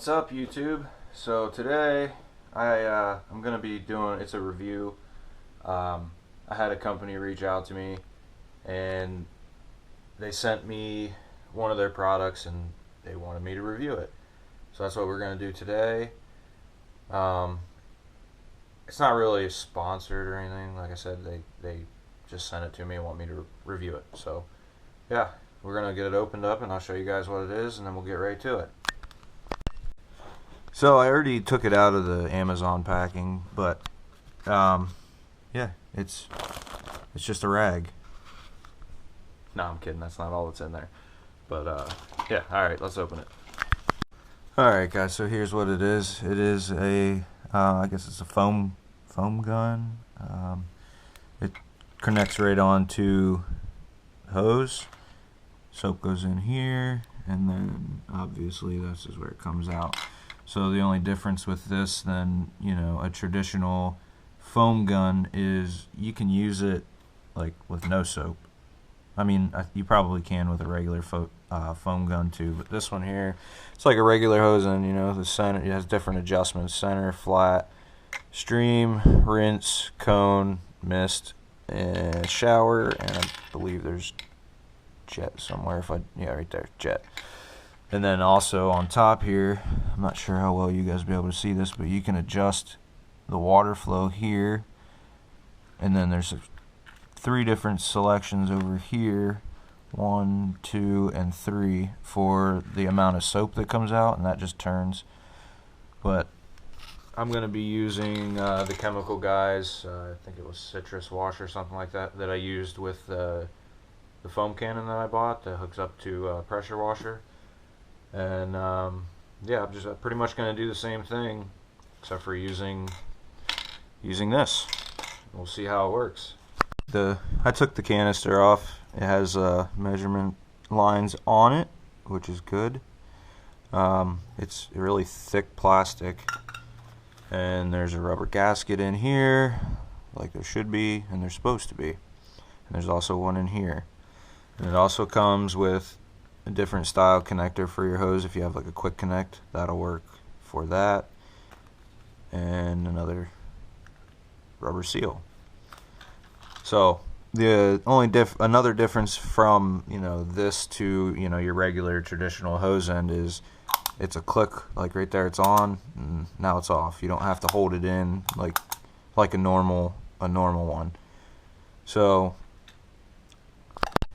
What's up, YouTube? So today I'm gonna be doing, it's a review. I had a company reach out to me and they sent me one of their products and they wanted me to review it. So that's what we're gonna do today. It's not really sponsored or anything. Like I said, they just sent it to me and want me to review it. So yeah, we're gonna get it opened up and I'll show you guys what it is and then we'll get right to it. So I already took it out of the Amazon packing, but yeah, it's just a rag. No, I'm kidding. That's not all that's in there. But yeah, all right, let's open it. All right, guys. So here's what it is. It is a I guess it's a foam gun. It connects right onto the hose. Soap goes in here, and then obviously this is where it comes out. So the only difference with this than, you know, a traditional foam gun is you can use it like with no soap. I mean, you probably can with a regular foam gun too, but this one here, it's like a regular hose, and you know, the center, it has different adjustments: center, flat, stream, rinse, cone, mist, and shower, and I believe there's jet somewhere. Yeah, right there, jet. And then also on top here, I'm not sure how well you guys will be able to see this, but you can adjust the water flow here. And then there's 3 different selections over here, 1, 2, and 3 for the amount of soap that comes out, and that just turns. But I'm going to be using the Chemical Guys, I think it was citrus wash or something like that, that I used with the foam cannon that I bought that hooks up to a pressure washer. And yeah, I'm just pretty much going to do the same thing, except for using this. We'll see how it works. I took the canister off. It has measurement lines on it, which is good. It's really thick plastic, and there's a rubber gasket in here, like there should be, and there's supposed to be. And there's also one in here. And it also comes with a different style connector for your hose. If you have like a quick connect, that'll work for that, and another rubber seal. So the only another difference from, you know, this to, you know, your regular traditional hose end is it's a click, like right there, it's on, and now it's off. You don't have to hold it in like a normal one. So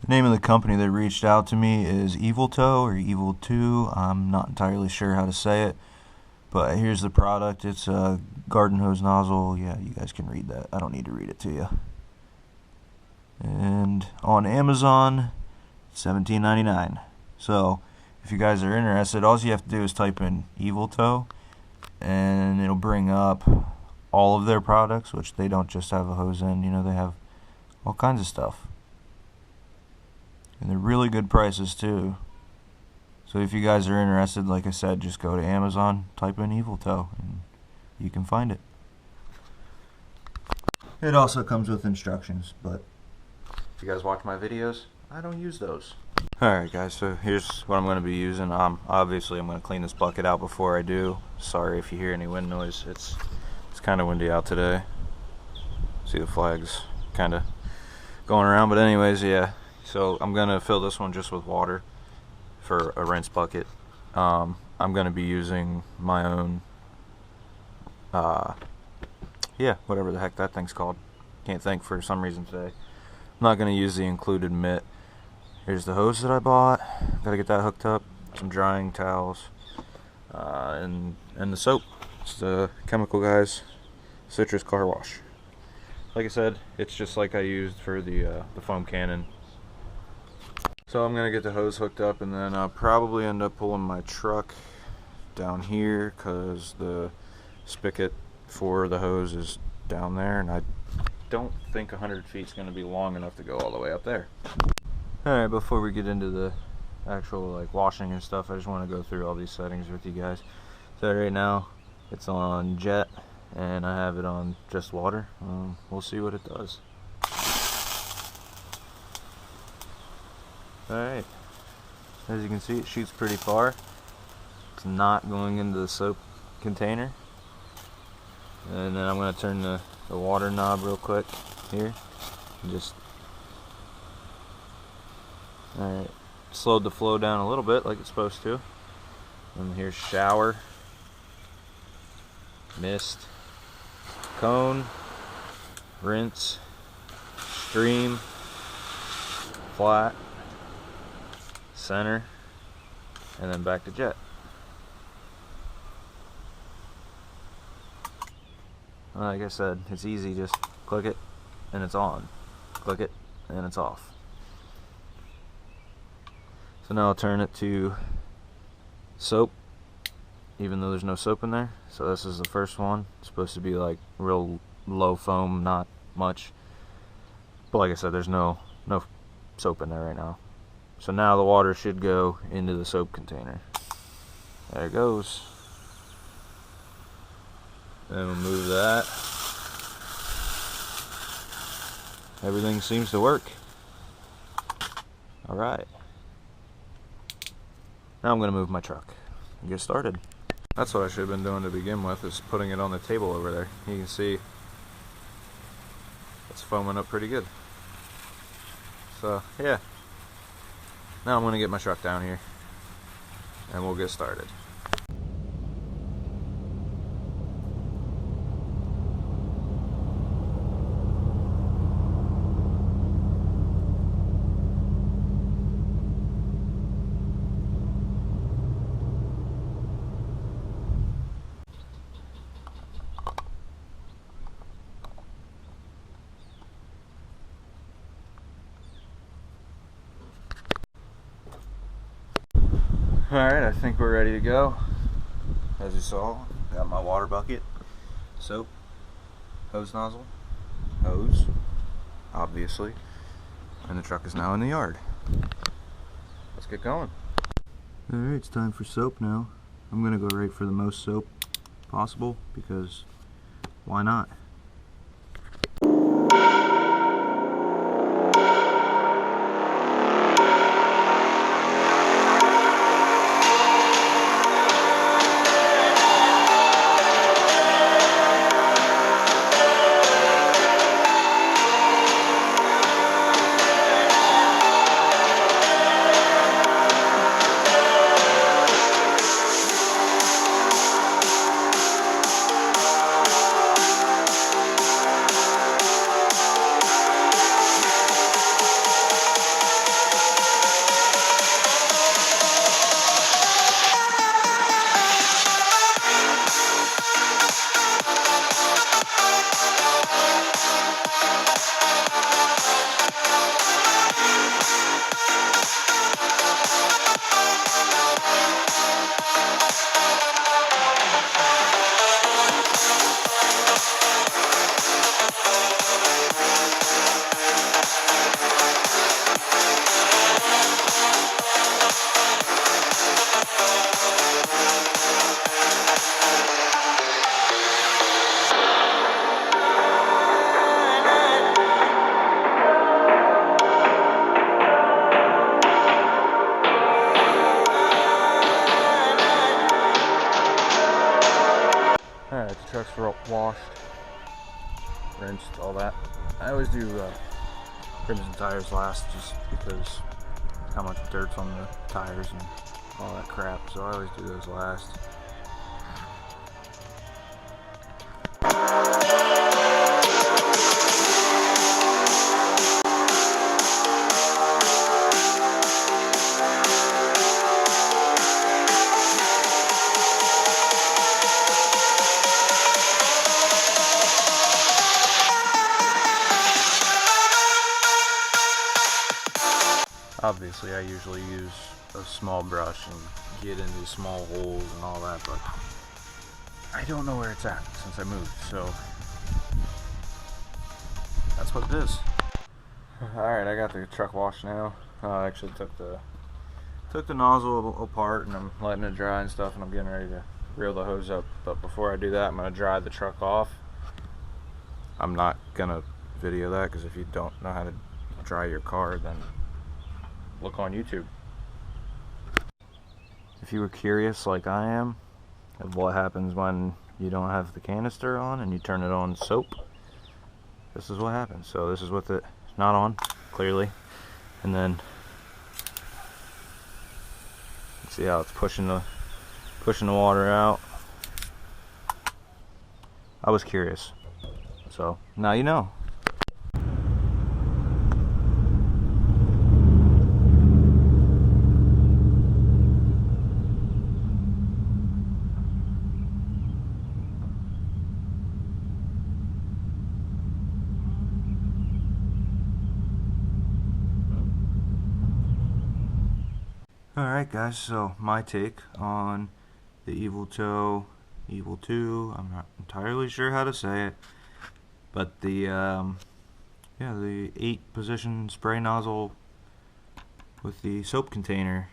the name of the company that reached out to me is EVILTO or EVILTO. I'm not entirely sure how to say it, but here's the product. It's a garden hose nozzle. Yeah, you guys can read that. I don't need to read it to you. And on Amazon, $17.99. So if you guys are interested, all you have to do is type in EVILTO, and it'll bring up all of their products, which they don't just have a hose end. You know, they have all kinds of stuff. And they're really good prices too. So if you guys are interested, like I said, just go to Amazon, type in EVILTO, and you can find it. It also comes with instructions, but if you guys watch my videos, I don't use those. Alright guys, so here's what I'm going to be using. Obviously I'm going to clean this bucket out before I do. Sorry if you hear any wind noise. It's kind of windy out today. See the flags kind of going around, but anyways, yeah. So I'm going to fill this one just with water for a rinse bucket. I'm going to be using my own, yeah, whatever the heck that thing's called. Can't think for some reason today. I'm not going to use the included mitt. Here's the hose that I bought. Got to get that hooked up. Some drying towels, and the soap. It's the Chemical Guys Citrus Car Wash. Like I said, it's just like I used for the foam cannon. So I'm going to get the hose hooked up, and then I'll probably end up pulling my truck down here because the spigot for the hose is down there, and I don't think 100 feet is going to be long enough to go all the way up there. Alright, before we get into the actual like washing and stuff, I just want to go through all these settings with you guys. So right now it's on jet, and I have it on just water. We'll see what it does. Alright, as you can see, it shoots pretty far. It's not going into the soap container. And then I'm going to turn the water knob real quick here. Just, alright, slowed the flow down a little bit like it's supposed to. And here's shower, mist, cone, rinse, stream, flat, center, and then back to jet. Like I said, it's easy, just click it and it's on. Click it and it's off. So now I'll turn it to soap, even though there's no soap in there. So this is the first one. It's supposed to be like real low foam, not much. But like I said, there's no soap in there right now. So now the water should go into the soap container. There it goes. Then we'll move that. Everything seems to work. Alright. Now I'm going to move my truck and get started. That's what I should have been doing to begin with, is putting it on the table over there. You can see it's foaming up pretty good. So, yeah. Now I'm going to get my truck down here and we'll get started. Alright, I think we're ready to go. As you saw, got my water bucket, soap, hose nozzle, hose, obviously, and the truck is now in the yard. Let's get going. Alright, it's time for soap now. I'm gonna go right for the most soap possible, because why not? Alright, the truck's washed, rinsed, all that. I always do rims and tires last, just because how much dirt's on the tires and all that crap, so I always do those last. Obviously I usually use a small brush and get into small holes and all that, but I don't know where it's at since I moved, so that's what it is. Alright, I got the truck washed now. I actually took the nozzle apart and I'm letting it dry and stuff, and I'm getting ready to reel the hose up. But before I do that, I'm going to dry the truck off. I'm not going to video that, because if you don't know how to dry your car, then look on YouTube. if you were curious like I am of what happens when you don't have the canister on and you turn it on soap, this is what happens. So this is with it not on, clearly, and then see how it's pushing the water out. I was curious, so now you know. Alright guys, so my take on the EVILTO Evil 2, I'm not entirely sure how to say it, but the the 8-position spray nozzle with the soap container,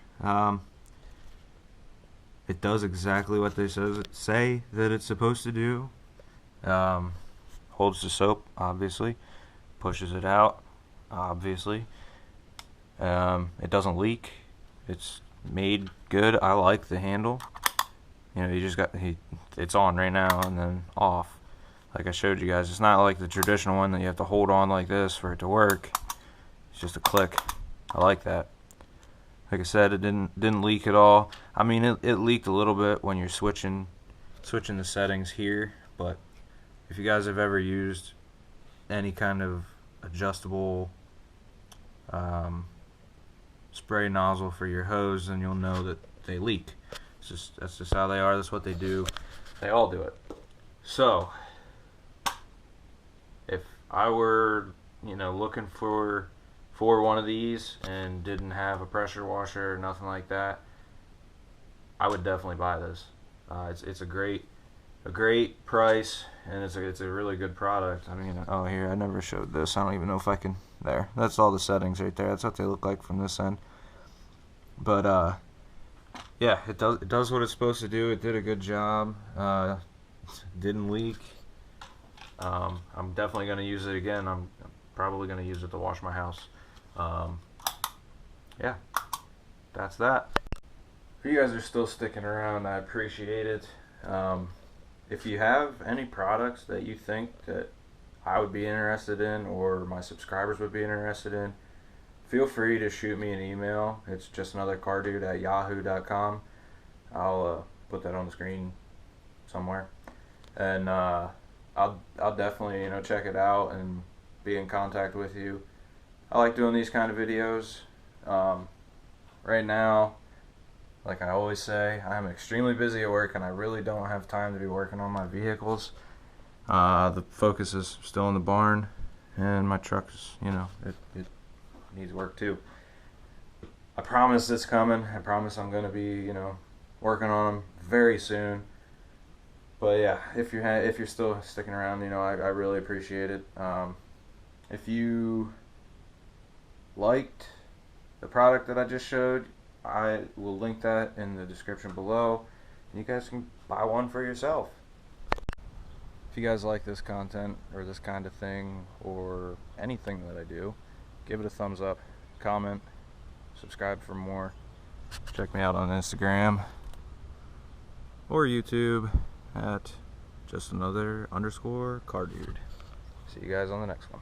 it does exactly what they say that it's supposed to do. Holds the soap, obviously, pushes it out, obviously. It doesn't leak. It's made good. I like the handle. You know, you just got it's on right now and then off, like I showed you guys. It's not like the traditional one that you have to hold on like this for it to work. It's just a click. I like that. Like I said, it didn't leak at all. I mean, it leaked a little bit when you're switching the settings here, but if you guys have ever used any kind of adjustable spray nozzle for your hose, then you'll know that they leak. That's just how they are. That's what they do. They all do it. So if I were, you know, looking for one of these and didn't have a pressure washer or nothing like that, I would definitely buy this. It's a great price, and it's a really good product. I mean, oh, here, I never showed this. I don't even know if I can. There, that's all the settings right there. That's what they look like from this end. But yeah, it does what it's supposed to do. It did a good job. Didn't leak. I'm definitely gonna use it again. I'm probably gonna use it to wash my house. Yeah, that's that. If you guys are still sticking around, I appreciate it. If you have any products that you think that I would be interested in, or my subscribers would be interested in, feel free to shoot me an email. It's just another cardude@yahoo.com. I'll put that on the screen somewhere, and I'll definitely, you know, check it out and be in contact with you. I like doing these kind of videos. Right now, like I always say, I'm extremely busy at work and I really don't have time to be working on my vehicles. The focus is still in the barn, and my truck's, you know, it needs work too. I promise it's coming. I promise I'm going to be, you know, working on them very soon. But yeah, if you're still sticking around, you know, I really appreciate it. If you liked the product that I just showed, I will link that in the description below, and you guys can buy one for yourself. If you guys like this content or this kind of thing or anything that I do, give it a thumbs up, comment, subscribe for more. Check me out on Instagram or YouTube at just another _cardude. See you guys on the next one.